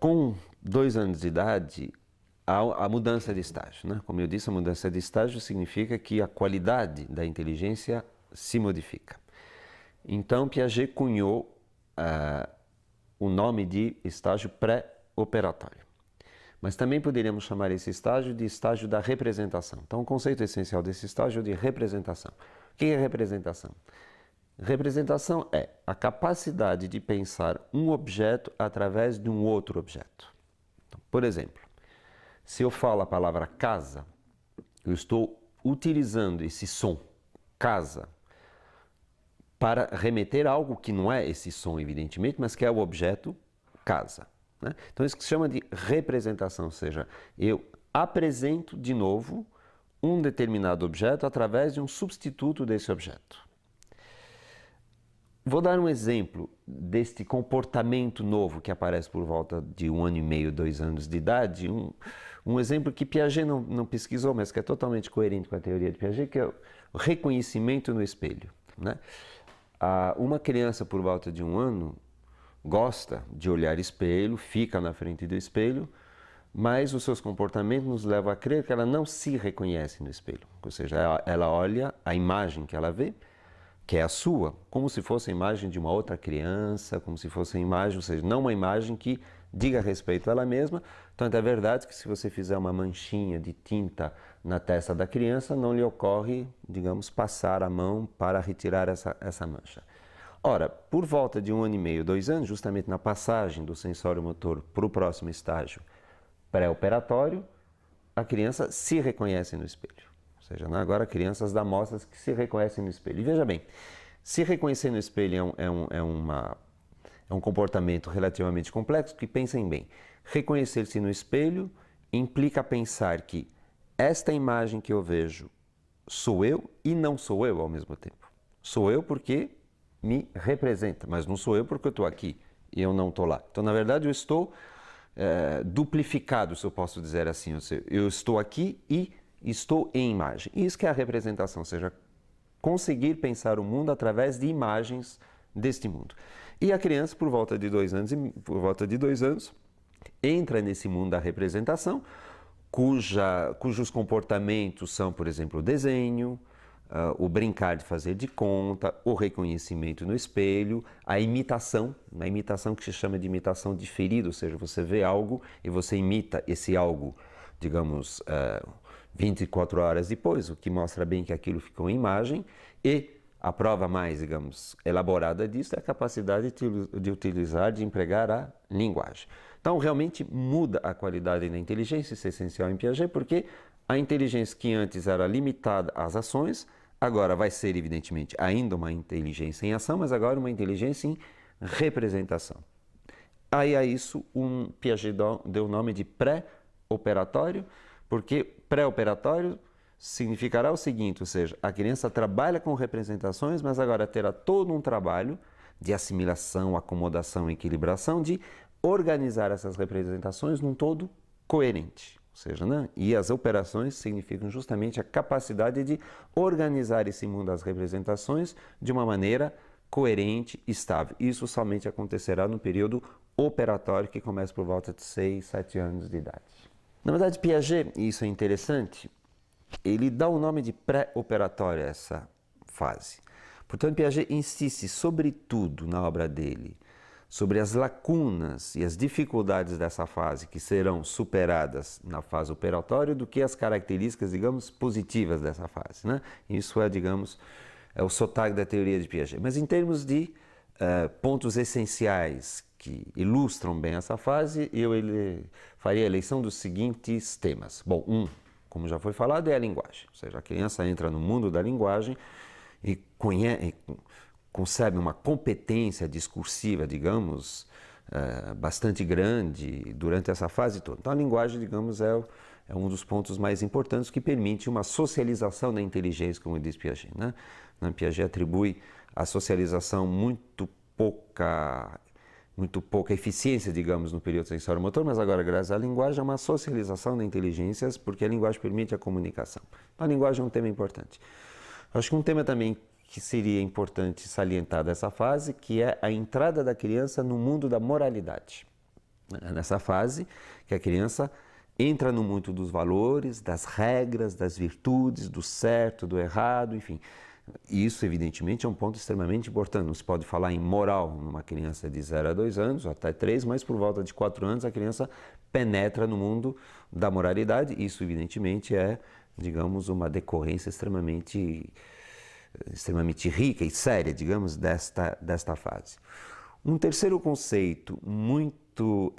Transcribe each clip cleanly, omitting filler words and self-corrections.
Com 2 anos de idade, há a mudança de estágio, né? Como eu disse, a mudança de estágio significa que a qualidade da inteligência se modifica. Então, Piaget cunhou o nome de estágio pré-operatório. Mas também poderíamos chamar esse estágio de estágio da representação. Então, o conceito essencial desse estágio é de representação. O que é representação? Representação é a capacidade de pensar um objeto através de um outro objeto. Então, por exemplo, se eu falo a palavra casa, eu estou utilizando esse som, casa, para remeter a algo que não é esse som, evidentemente, mas que é o objeto casa, né? Então, isso que se chama de representação, ou seja, eu apresento de novo um determinado objeto através de um substituto desse objeto. Vou dar um exemplo deste comportamento novo que aparece por volta de 1 ano e meio, 2 anos de idade. Um exemplo que Piaget não pesquisou, mas que é totalmente coerente com a teoria de Piaget, que é o reconhecimento no espelho, né? Uma criança por volta de 1 ano gosta de olhar espelho, fica na frente do espelho, mas os seus comportamentos nos levam a crer que ela não se reconhece no espelho. Ou seja, ela olha a imagem que ela vê, que é a sua, como se fosse a imagem de uma outra criança, como se fosse a imagem, ou seja, não uma imagem que diga respeito a ela mesma. Tanto é verdade que se você fizer uma manchinha de tinta na testa da criança, não lhe ocorre, digamos, passar a mão para retirar essa mancha. Ora, por volta de 1 ano e meio, 2 anos, justamente na passagem do sensório motor para o próximo estágio pré-operatório, a criança se reconhece no espelho. Ou seja, agora crianças da amostras que se reconhecem no espelho. E veja bem, se reconhecer no espelho é um comportamento relativamente complexo, que pensem bem, reconhecer-se no espelho implica pensar que esta imagem que eu vejo sou eu e não sou eu ao mesmo tempo. Sou eu porque me representa, mas não sou eu porque eu estou aqui e eu não estou lá. Então, na verdade, eu estou duplificado, se eu posso dizer assim. Ou seja, eu estou aqui e estou em imagem. Isso que é a representação, ou seja, conseguir pensar o mundo através de imagens deste mundo. E a criança, por volta de 2 anos, entra nesse mundo da representação, cujos comportamentos são, por exemplo, o desenho, o brincar de fazer de conta, o reconhecimento no espelho, a imitação que se chama de imitação diferida, ou seja, você vê algo e você imita esse algo, digamos, 24 horas depois, o que mostra bem que aquilo ficou em imagem. E a prova mais, digamos, elaborada disso é a capacidade de utilizar, de empregar a linguagem. Então, realmente muda a qualidade da inteligência, isso é essencial em Piaget, porque a inteligência que antes era limitada às ações, agora vai ser, evidentemente, ainda uma inteligência em ação, mas agora uma inteligência em representação. Aí a isso, Piaget deu o nome de pré-operatório, porque pré-operatório significará o seguinte, ou seja, a criança trabalha com representações, mas agora terá todo um trabalho de assimilação, acomodação e equilibração, de organizar essas representações num todo coerente. Ou seja, né? E as operações significam justamente a capacidade de organizar esse mundo das representações de uma maneira coerente e estável. Isso somente acontecerá no período operatório, que começa por volta de 6, 7 anos de idade. Na verdade, Piaget, e isso é interessante, ele dá o nome de pré-operatório a essa fase. Portanto, Piaget insiste, sobretudo na obra dele, sobre as lacunas e as dificuldades dessa fase que serão superadas na fase operatória do que as características, digamos, positivas dessa fase, né? Isso é, digamos, é o sotaque da teoria de Piaget. Mas em termos de pontos essenciais que ilustram bem essa fase, eu faria a eleição dos seguintes temas. Bom, como já foi falado, é a linguagem. Ou seja, a criança entra no mundo da linguagem e concebe uma competência discursiva, digamos, bastante grande durante essa fase toda. Então, a linguagem, digamos, é um dos pontos mais importantes que permite uma socialização da inteligência, como diz Piaget, né? Piaget atribui à socialização muito pouca eficiência, digamos, no período sensório-motor, mas agora, graças à linguagem, é uma socialização da inteligência, porque a linguagem permite a comunicação. Então, a linguagem é um tema importante. Acho que um tema também que seria importante salientar dessa fase, que é a entrada da criança no mundo da moralidade. É nessa fase que a criança entra no mundo dos valores, das regras, das virtudes, do certo, do errado, enfim. Isso, evidentemente, é um ponto extremamente importante. Não se pode falar em moral numa criança de 0 a 2 anos, ou até 3, mas por volta de 4 anos a criança penetra no mundo da moralidade. Isso, evidentemente, é, digamos, uma decorrência extremamente rica e séria, digamos, desta fase. Um terceiro conceito muito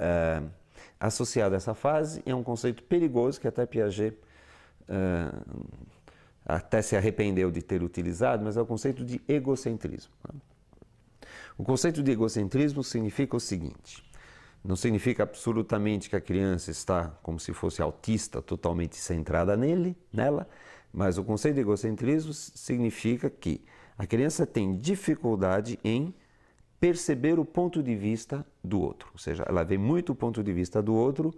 associado a essa fase é um conceito perigoso que até Piaget até se arrependeu de ter utilizado, mas é o conceito de egocentrismo. O conceito de egocentrismo significa o seguinte: não significa absolutamente que a criança está como se fosse autista, totalmente centrada nela, mas o conceito de egocentrismo significa que a criança tem dificuldade em perceber o ponto de vista do outro, ou seja, ela vê muito o ponto de vista do outro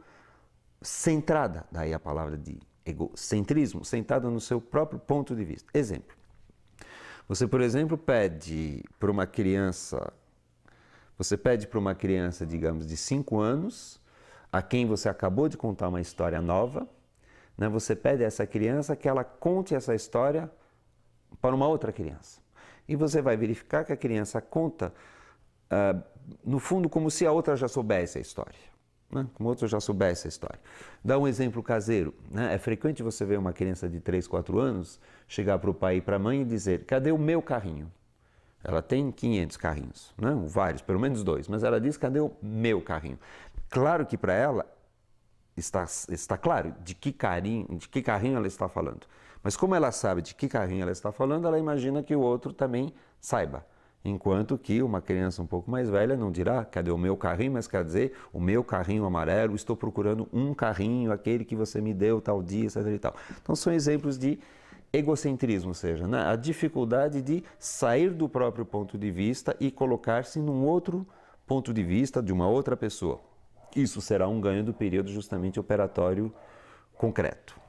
centrada, daí a palavra de egocentrismo, centrada no seu próprio ponto de vista. Exemplo, você, por exemplo, pede para uma criança, digamos, de 5 anos, a quem você acabou de contar uma história nova, né? Você pede a essa criança que ela conte essa história para uma outra criança. E você vai verificar que a criança conta, no fundo, como se a outra já soubesse a história. Né? Como a outra já soubesse a história. Dá um exemplo caseiro. Né? É frequente você ver uma criança de 3, 4 anos chegar para o pai e para a mãe e dizer: cadê o meu carrinho? Ela tem 500 carrinhos, né? Vários, pelo menos 2, mas ela diz: cadê o meu carrinho? Claro que para ela está claro de que carrinho ela está falando. Mas como ela sabe de que carrinho ela está falando, ela imagina que o outro também saiba. Enquanto que uma criança um pouco mais velha não dirá: cadê o meu carrinho? Mas quer dizer, o meu carrinho amarelo, estou procurando um carrinho, aquele que você me deu tal dia, etc. e tal. Então são exemplos de egocentrismo, ou seja, né? A dificuldade de sair do próprio ponto de vista e colocar-se num outro ponto de vista de uma outra pessoa. Isso será um ganho do período justamente operatório concreto.